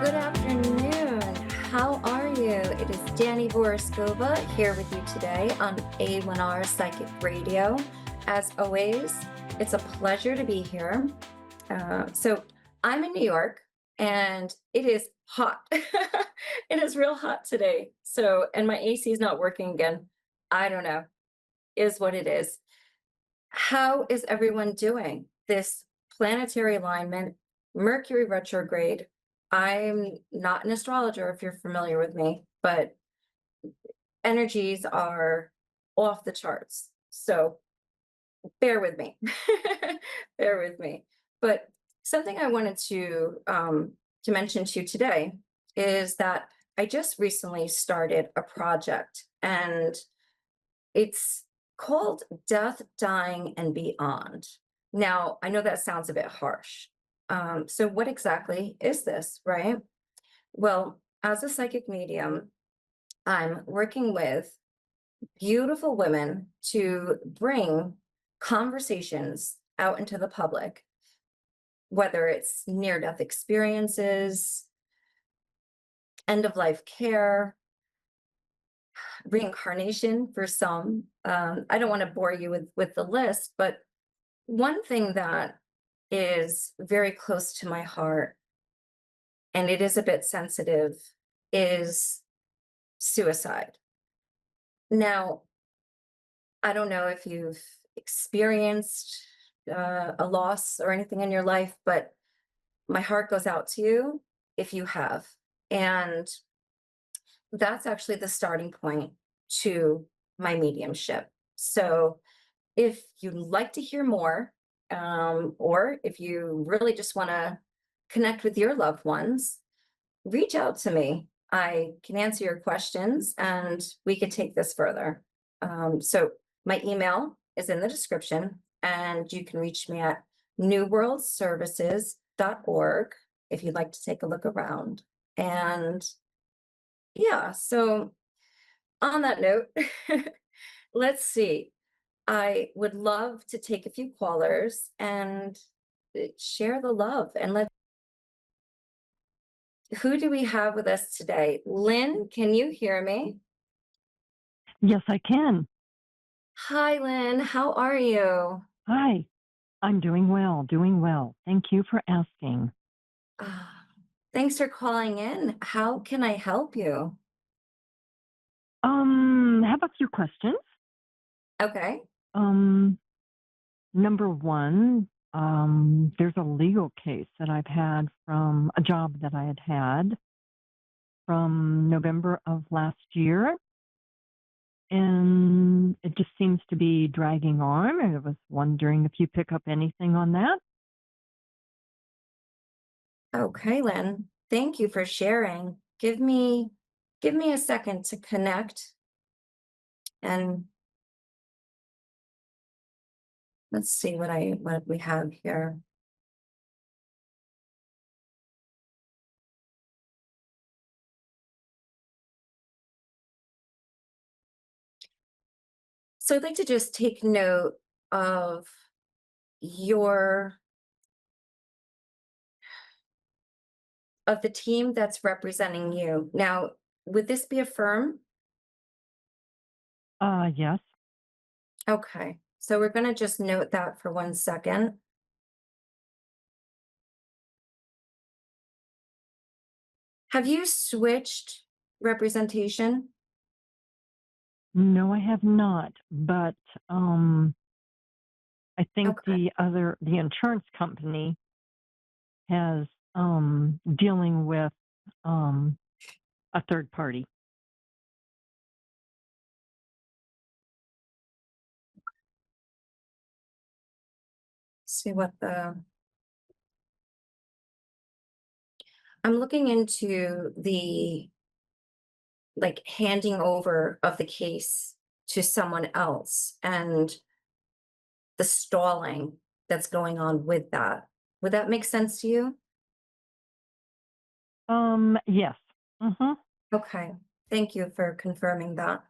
Good afternoon. How are you? It is Danny Voroskova here with you today on A1R Psychic Radio. As always, it's a pleasure to be here. So I'm in New York and it is hot. It is real hot today. And my AC is not working again. I don't know, is what it is. How is everyone doing? This planetary alignment, Mercury retrograde. I'm not an astrologer if you're familiar with me, but energies are off the charts. So bear with me. Bear with me. But something I wanted to mention to you today is that I just recently started a project and it's called Death, Dying, and Beyond. Now, I know that sounds a bit harsh. So, what exactly is this, right? Well, as a psychic medium, I'm working with beautiful women to bring conversations out into the public, whether it's near death experiences, end of life care, reincarnation for some. I don't want to bore you with the list, but one thing that is very close to my heart, and it is a bit sensitive, is suicide. Now, I don't know if you've experienced a loss or anything in your life, but my heart goes out to you if you have. And that's actually the starting point to my mediumship. So if you'd like to hear more, or if you really just want to connect with your loved ones, reach out to me. I can answer your questions and we could take this further. So my email is in the description and you can reach me at newworldservices.org if you'd like to take a look around. And yeah, so on that note, let's see. I would love to take a few callers and share the love. And who do we have with us today? Lynn, can you hear me? Yes, I can. Hi, Lynn. How are you? Hi. I'm doing well, doing well. Thank you for asking. Ah, thanks for calling in. How can I help you? Have a few questions. Okay. Um, Number one, there's a legal case that I've had from a job that I had from November of last year, and it just seems to be dragging on. I was wondering if you pick up anything on that. Okay, Lynn. Thank you for sharing. Give me a second to connect and let's see what we have here. So I'd like to just take note of your of the team that's representing you. Now, would this be a firm? Yes. Okay. So we're going to just note that for 1 second. Have you switched representation? No, I have not, but I think Okay. the insurance company has dealing with um, a third party. See I'm looking into the like handing over of the case to someone else and the stalling that's going on with that. Would that make sense to you? Yes. Mm-hmm. Okay. Thank you for confirming that.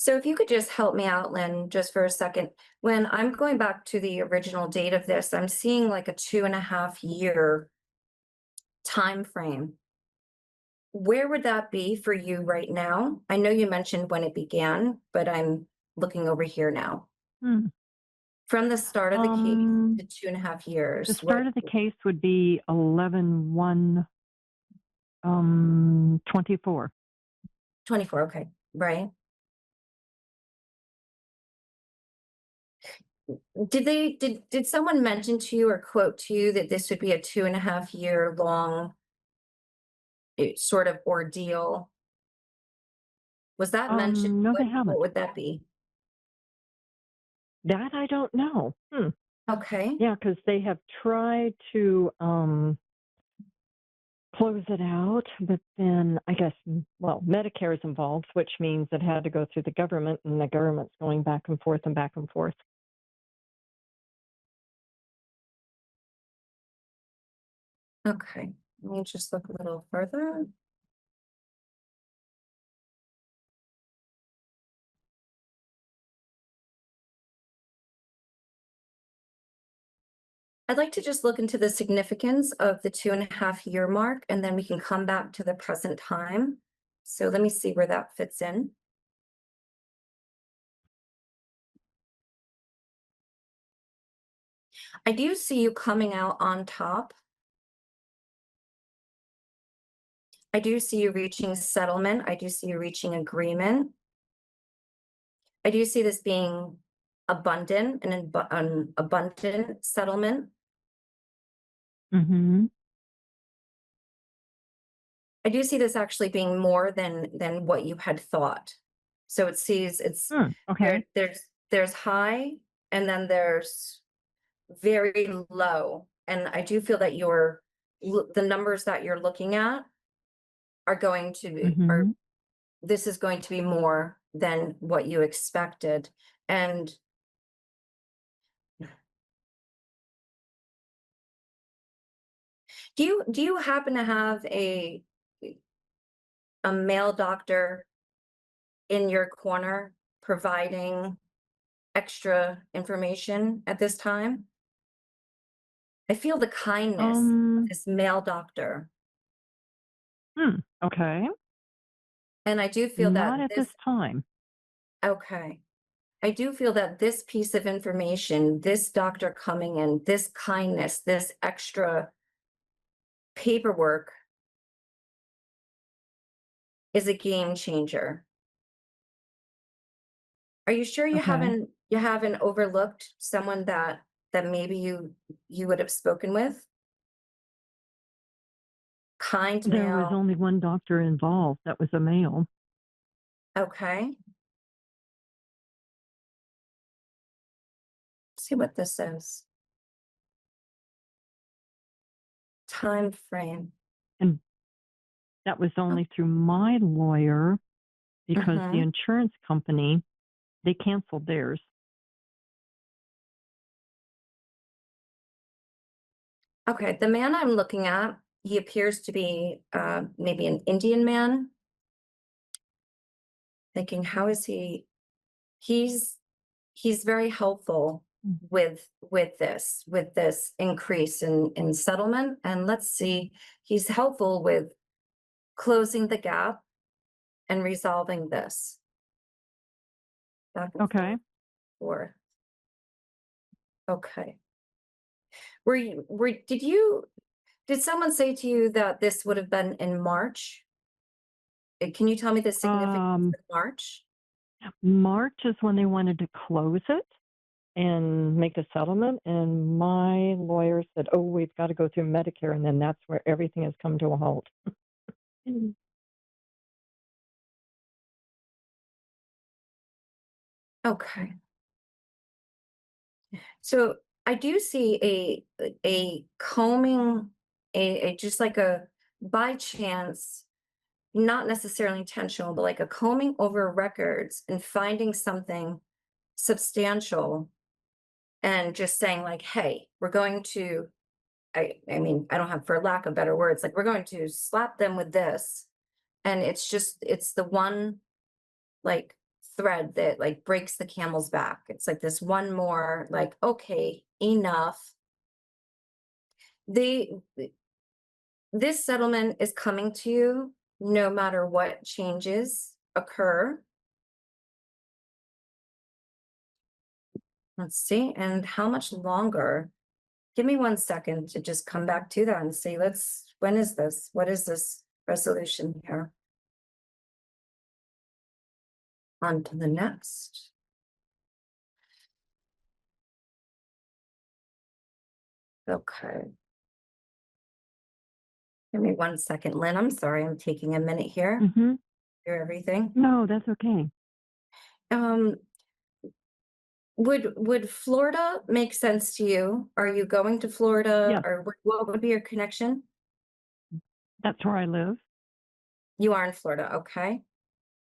So if you could just help me out, Lynn, just for a second. When I'm going back to the original date of this, I'm seeing like a 2.5 year time frame. Where would that be for you right now? I know you mentioned when it began, but I'm looking over here now. Hmm. From the start of the case Um, to 2.5 the years, start what of the case would be 11/1, 24. 24, okay, right? Did someone mention to you or quote to you that this would be a 2.5 year long sort of ordeal? Was that mentioned? No, they What haven't. would that be? That I don't know. Okay. Yeah, because they have tried to close it out, but then I guess, well, Medicare is involved, which means it had to go through the government, and the government's going back and forth and back and forth. Okay. Let me just look a little further. I'd like to just look into the significance of the 2.5 year mark, and then we can come back to the present time. So let me see where that fits in. I do see you coming out on top. I do see you reaching settlement. I do see you reaching agreement. I do see this being abundant and an abundant settlement. Mm-hmm. I do see this actually being more than what you had thought. So it sees it's Okay. there's high and then there's very low. And I do feel that the numbers that you're looking at are going to be are Mm-hmm. this is going to be more than what you expected. And do you happen to have a male doctor in your corner providing extra information at this time? I feel the kindness of Um, this male doctor, okay. and I do feel that Not at this this time. okay. I do feel that this piece of information, this doctor coming in, this kindness, this extra paperwork is a game changer. Are you sure you Okay. haven't overlooked someone that maybe you would have spoken with? Kind There was male. only one doctor involved. That was a male. Okay. See what this is. Time frame. And that was only through my lawyer because the Mhm. insurance company, they canceled theirs. Okay, the man I'm looking at, he appears to be maybe an Indian man. Thinking, how is he? He's he's very helpful Mm. with this increase in settlement. And let's see, he's helpful with closing the gap and resolving this back and Okay. forth. Okay. Did someone say to you that this would have been in March? Can you tell me the significance Um, of March? March is when they wanted to close it and make a settlement. And my lawyer said, oh, we've got to go through Medicare. And then that's where everything has come to a halt. Mm. Okay. So I do see a combing, a just like a by chance, not necessarily intentional, but like a combing over records and finding something substantial and just saying like, hey, we're going to, I mean, I don't have, for lack of better words, like we're going to slap them with this. And it's the one like thread that like breaks the camel's back. It's like this one more, like, okay, enough. They This settlement is coming to you no matter what changes occur. Let's see. And how much longer? Give me 1 second to just come back to that and see, when is this? What is this resolution here? On to the next. Okay. Give me 1 second, Lynn. I'm sorry. I'm taking a minute here. Mm-hmm. Hear everything. No, that's okay. Um, would Florida make sense to you? Are you going to Florida, Yes, or what would be your connection? that's where I live. You are in Florida, okay.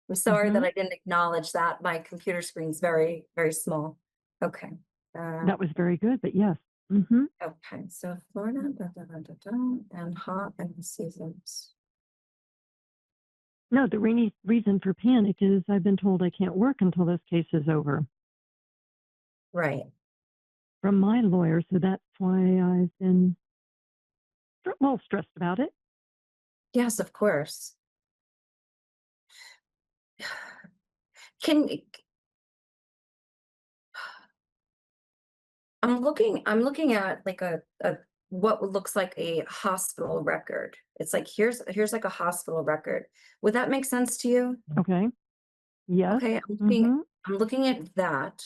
I'm sorry that Mm-hmm. I didn't acknowledge that. My computer screen's very, very small. Okay. Uh, That was very good, but yes. Mm-hmm. okay, so Florida, da, da, da, da, da, and hot and the seasons. No, the rainy reason for panic is I've been told I can't work until this case is over Right. from my lawyer, so that's why I've been well stressed about it. Yes, of course. Can I'm looking at like a what looks like a hospital record. It's like here's like a hospital record. Would that make sense to you? Okay. Yes. Okay, Mm-hmm. I'm looking at that,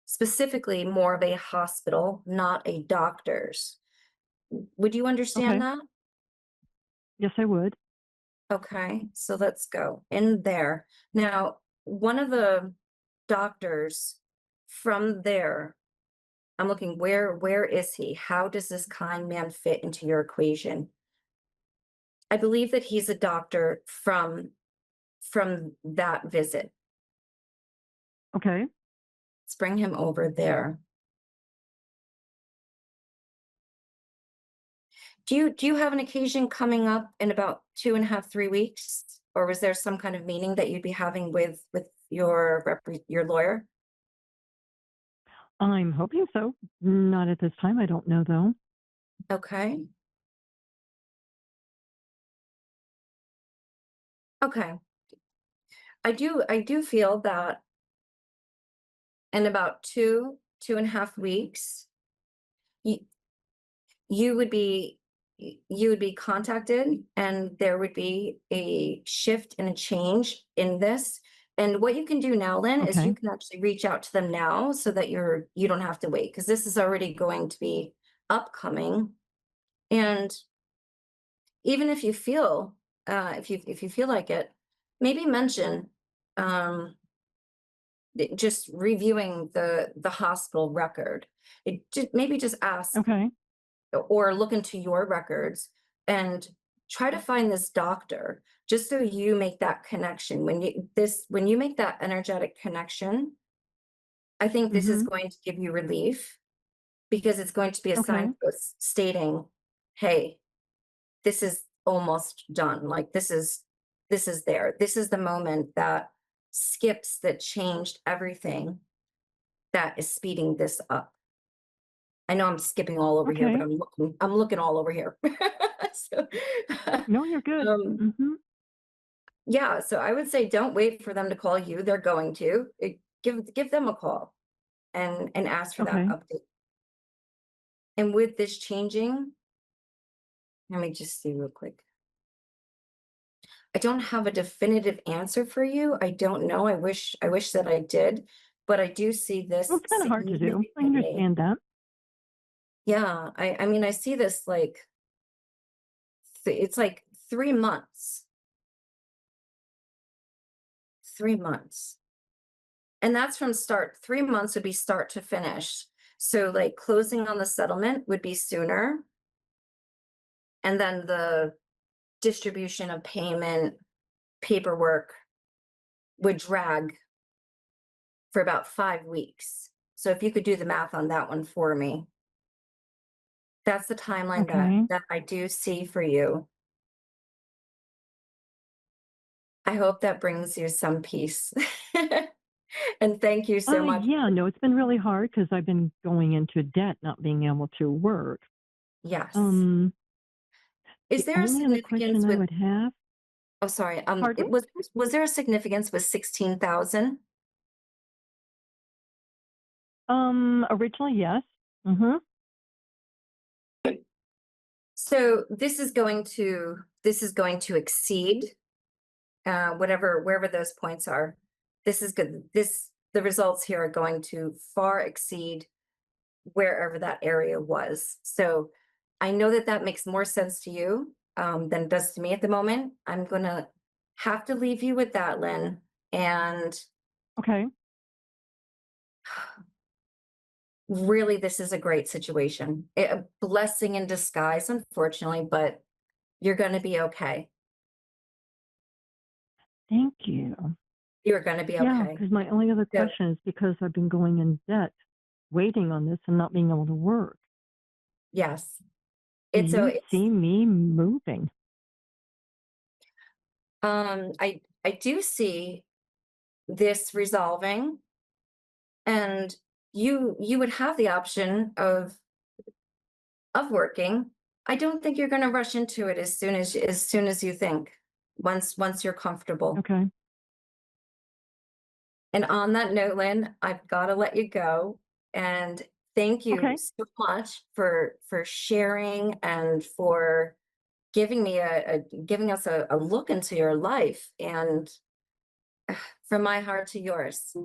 specifically more of a hospital, not a doctor's. Would you understand Okay. that? Yes, I would. Okay, so let's go in there. Now, one of the doctors from there, I'm looking, where is he? How does this kind man fit into your equation? I believe that he's a doctor from that visit. Okay. Let's bring him over there. Do you have an occasion coming up in about 2.5, 3 weeks? Or was there some kind of meeting that you'd be having with your lawyer? I'm hoping so. Not at this time. I don't know though. Okay. Okay. I do feel that in about 2.5 weeks, you, you would be you would be contacted, and there would be a shift and a change in this. And what you can do now, Lynn, is you Okay. can actually reach out to them now so that you don't have to wait, because this is already going to be upcoming. And even if you feel if you feel like it, maybe mention um just reviewing the hospital record. Maybe just ask Okay. or look into your records and try to find this doctor, just so you make that connection. When you make that energetic connection, I think this is Mm-hmm. going to give you relief, because it's going to be a Okay. signpost stating, hey, this is almost done. Like, this is there. This is the moment that skips, that changed everything, that is speeding this up. I know I'm skipping all over here, but Okay. I'm looking all over here. So, No, you're good. um, Mm-hmm. yeah, so I would say don't wait for them to call you. They're going to. Give them a call and ask for that Okay. update. And with this changing, let me just see real quick. I don't have a definitive answer for you. I don't know. I wish that I did, but I do see Well, this it's kind of hard to do. I significantly. understand that. Yeah, I mean, I see this like it's like 3 months. 3 months. And that's from start. 3 months would be start to finish. So like closing on the settlement would be sooner. And then the distribution of payment paperwork would drag for about 5 weeks. So if you could do the math on that one for me, that's the timeline that Okay. that I do see for you. I hope that brings you some peace. And thank you so much. Yeah, no, it's been really hard because I've been going into debt, not being able to work. Yes. Um, Is the there a only other question significance I with, would have, oh, sorry, pardon? was there a significance with 16,000? Originally, yes. Mm-hmm. So this is going to exceed whatever wherever those points are. This is good. The results here are going to far exceed wherever that area was. So I know that that makes more sense to you than it does to me at the moment. I'm gonna have to leave you with that, Lynn. And Okay. really, this is a great situation. A blessing in disguise, unfortunately, but you're going to be okay. Thank you. You're going to be Yeah, okay. because my only other So, question is because I've been going in debt, waiting on this and not being able to work. yes, Do it's so you it's see me moving? I do see this resolving, and you would have the option of working. I don't think you're going to rush into it as soon as you think. Once you're comfortable. Okay. And on that note, Lynn, I've got to let you go. And thank you Okay. so much for sharing and for giving me giving us a look into your life. And from my heart to yours,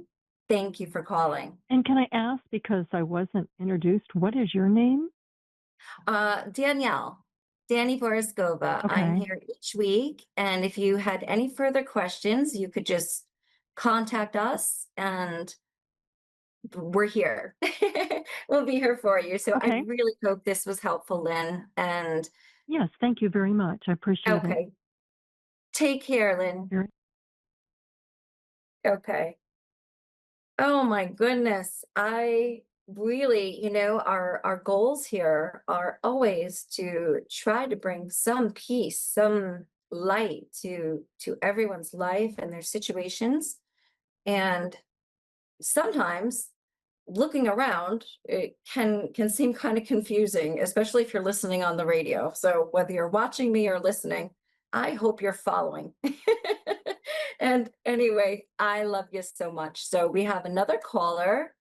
thank you for calling. And can I ask, because I wasn't introduced, what is your name? Danielle, Danny Boriskova. I'm Okay. here each week. And if you had any further questions, you could just contact us and we're here. We'll be here for you. So I Okay. really hope this was helpful, Lynn. And Yes, thank you very much. I appreciate it. okay, take care, Lynn. Very- Okay. Oh my goodness. I really, our goals here are always to try to bring some peace, some light to everyone's life and their situations. And sometimes looking around it can seem kind of confusing, especially if you're listening on the radio. So whether you're watching me or listening, I hope you're following. And anyway, I love you so much. So we have another caller.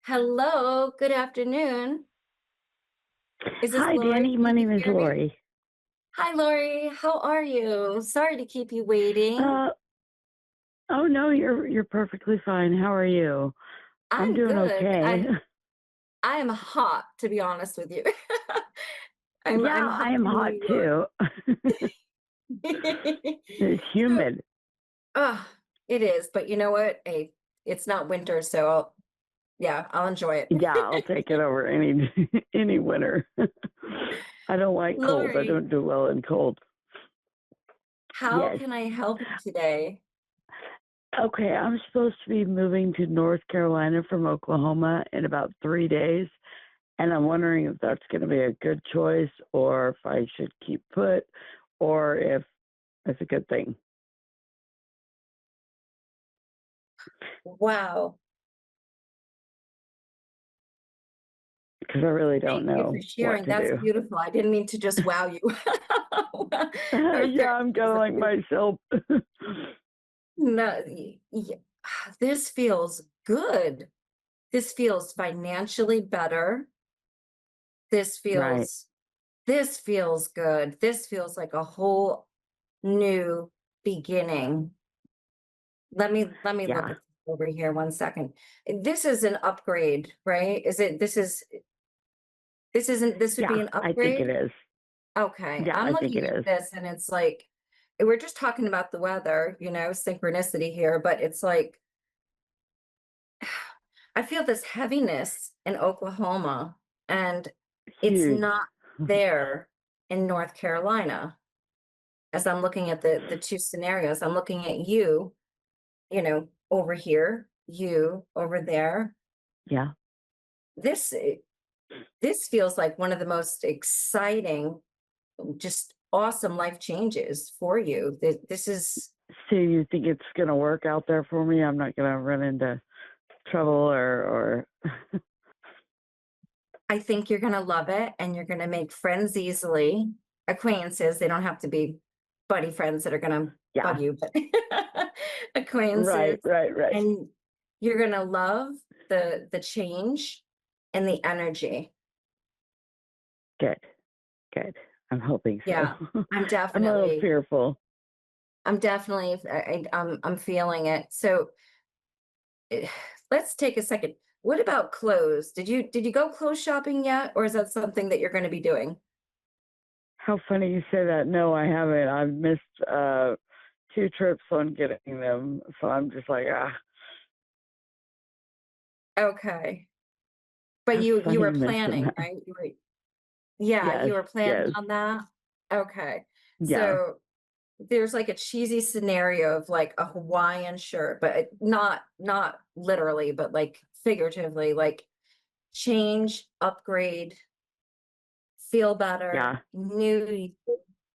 Hello, good afternoon. Is this Hi, Lori? Danny. Can My you name is hear me? Lori. Hi, Lori. How are you? Sorry to keep you waiting. Uh, oh no, you're perfectly fine. How are you? I'm I'm doing good. okay. I am hot, to be honest with you. I'm Yeah, hot I am in hot New York. too. It's So, humid. it is, but you know what? Hey, it's not winter, so yeah, I'll enjoy it. Yeah, I'll take it over any any winter. I don't like cold. I Lori, don't do well in cold. how Yes. can I help you today? Okay, I'm supposed to be moving to North Carolina from Oklahoma in about 3 days, and I'm wondering if that's going to be a good choice, or if I should keep put, or if it's a good thing. Wow. Because I really don't Thank you for know what sharing. to That's do. beautiful. I didn't mean to just wow you. There Yeah, I'm kind is of a like beautiful, myself. no, this feels good. This feels financially better. This Right. feels this feels good. This feels like a whole new beginning. Let me look Yeah. at this over here 1 second. This is an upgrade, right? Is it this isn't this would be Yeah, an I think it upgrade? is. Okay. Yeah, I'm I think looking it at is. this and it's like we're just talking about the weather, synchronicity here, but it's like I feel this heaviness in Oklahoma and it's Huge. not there in North Carolina. As I'm looking at the two scenarios, I'm looking at over here, you over there. Yeah. This this feels like one of the most exciting, just awesome life changes for you. This is So you think it's going to work out there for me? I'm not going to run into trouble or I think you're gonna love it and you're gonna make friends easily. Acquaintances, they don't have to be buddy friends that are gonna yeah. bug you, but Right, acquaintances. right, right. And you're gonna love the change and the energy. Good, good. I'm hoping so. Yeah, I'm I'm a little definitely fearful. I'm definitely I'm feeling it. So eh, let's take a second. What about clothes? Did you go clothes shopping yet, or is that something that you're going to be doing? How funny you say that. No, I haven't. I've missed 2 trips on getting them, so I'm just like, ah, Okay, but that's you funny were you mention planning, that. right? Yeah, Yes, you were planning yes, on that. Okay, yeah, so there's like a cheesy scenario of like a Hawaiian shirt, but not literally, but like figuratively, like change, upgrade, feel better, yeah,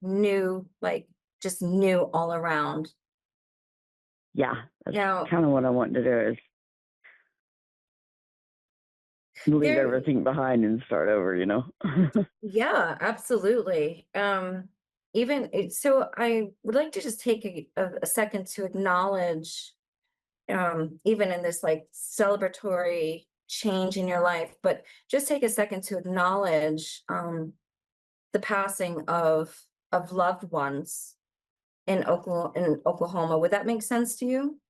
new, like just new all around. yeah. That's Now, kind of what I want to do is leave there, everything behind and start over, you know? yeah, absolutely. So I would like to just take a second to acknowledge, even in this like celebratory change in your life, but just take a second to acknowledge, the passing of loved ones in Oklahoma. Would that make sense to you?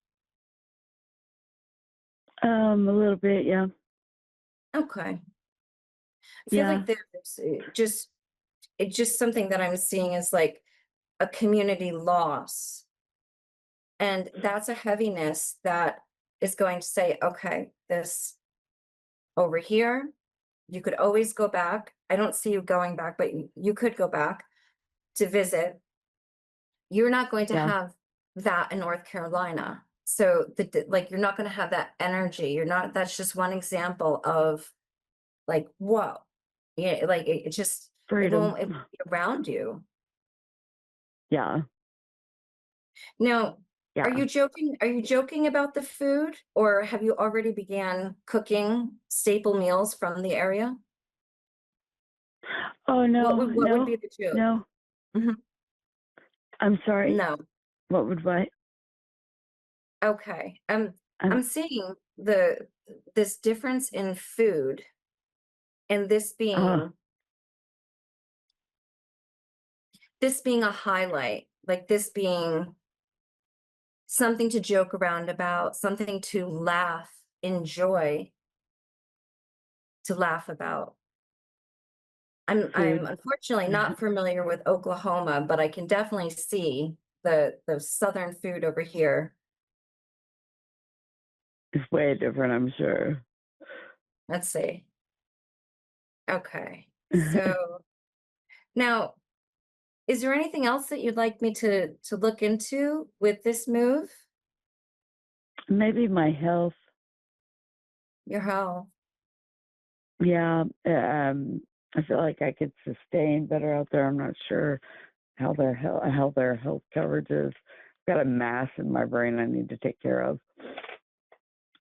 A little bit, yeah. Okay. I feel Yeah, like there's it's just something that I'm seeing as like a community loss. And that's a heaviness that is going to say, okay, this over here, you could always go back. I don't see you going back, but you could go back to visit. You're not going to yeah, have that in North Carolina. So like you're not going to have that energy. You're not, that's just one example of like, whoa. Yeah, like it just freedom. it won't be around you. Yeah, Now, yeah. are you joking about the food, or have you already began cooking staple meals from the area? Oh, no, What would no, be the joke? no. Mhm. I'm sorry. No. What would what? Okay. I'm I'm seeing this difference in food and uh this being a highlight, like this being something to joke around about, something to laugh, enjoy, to laugh about. I'm food. unfortunately not familiar with Oklahoma, but I can definitely see the southern food over here. It's way different, I'm sure. Let's see. Okay. So now, is there anything else that you'd like me to look into with this move? Maybe my health. Your health. Yeah, I feel like I could sustain better out there. I'm not sure how their health coverage is. I've got a mass in my brain I need to take care of,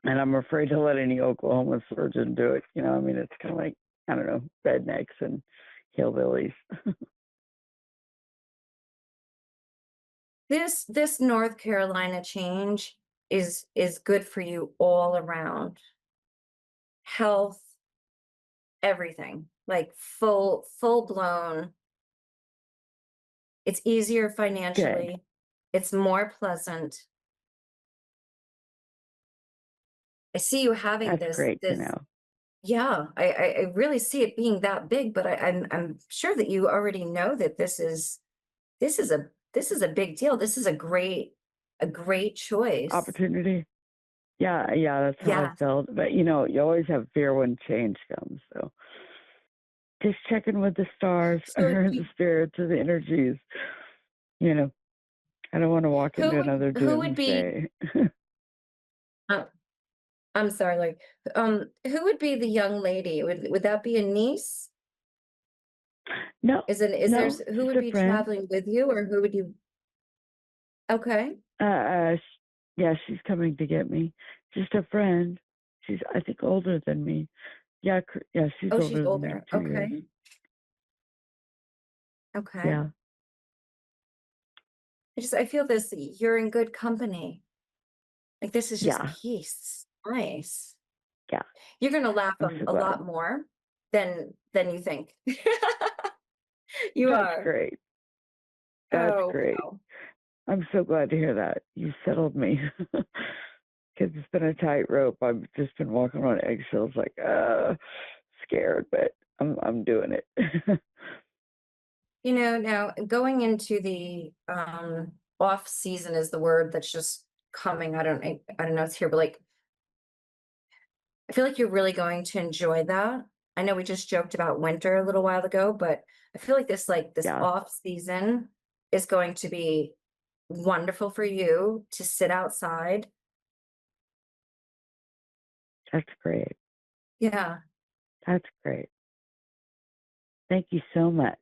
and I'm afraid to let any Oklahoma surgeon do it. You know, I mean, it's kind of like I don't know, rednecks and hillbillies. This North Carolina change is good for you all around. Health, everything. Like full blown. It's easier Good. financially. It's more pleasant. I see you having That's this great to this know. yeah, I really see it being that big, but I'm sure that you already know that this is a big deal. This is a great choice. Opportunity. Yeah, yeah, that's how I Yes. felt. But you always have fear when change comes. So just checking with the stars So or the spirits or the energies. You know, I don't want to walk into another who would be doomsday. uh, I'm sorry, like who would be the young lady? Would that be a niece? No, Is no, there's who just would a be friend. traveling with you, or who would you okay. Uh, uh, sh- yeah, she's coming to get me. Just a friend. she's I think older than me. Yeah, yeah, she's Oh, she's older than me, older. 2 years. Okay. Okay. Yeah, I feel this, you're in good company. Like this is just yeah, peace. Nice. yeah. You're gonna laugh I'm so a glad. lot more than you think. You That's are. great. That's Oh, great. wow. I'm so glad to hear that. You settled me. Because it's been a tightrope. I've just been walking on eggshells, like, scared, but I'm doing it. You know, now going into the off season is the word that's just coming. I don't know it's here, but like I feel like you're really going to enjoy that. I know we just joked about winter a little while ago, but I feel like this Yeah, off season is going to be wonderful for you to sit outside. that's great. Yeah. That's great. Thank you so much.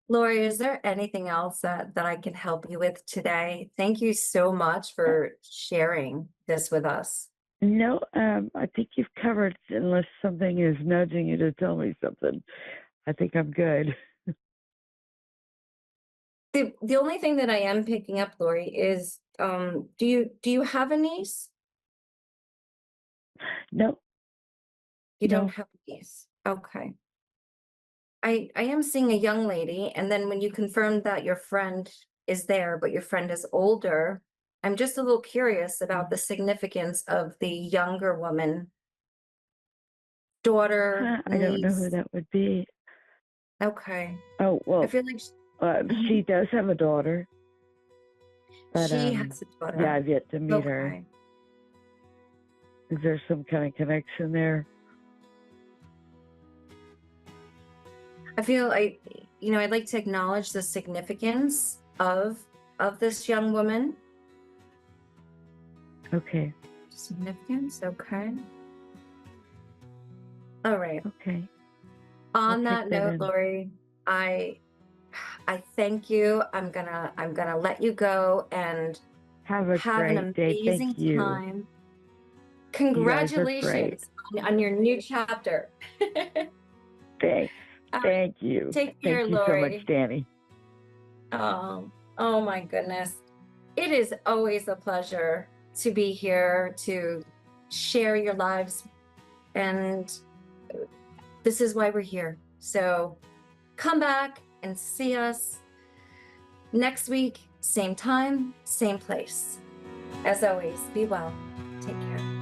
Lori, is there anything else that I can help you with today? Thank you so much Uh, for sharing this with us. No, I think you've covered, unless something is nudging you to tell me something. I think I'm good. The only thing that I am picking up, Lori, is do you have a niece? No, You don't no. have a niece. Okay. I am seeing a young lady, and then when you confirmed that your friend is there, but your friend is older, I'm just a little curious about the significance of the younger woman, daughter, I don't know who niece. that would be. Okay. Oh, I well, feel like she Mhm. does have a daughter, but She has a yeah, daughter. I've yet to meet her. Okay. Is there some kind of connection there? I feel I'd like to acknowledge the significance of this young woman. Okay, Significance, okay. All right. okay. I'll On take that that note, in. Lori, I I thank you. I'm gonna let you go and Have a have an great day. Thank amazing you. time. You guys are great. Congratulations on your new chapter. Thanks. All right. Thank you. Take Thank care, you so much, Lori. Danny. Oh my goodness. It is always a pleasure to be here to share your lives, and this is why we're here. So come back and see us next week, same time, same place. As always, be well. Take care.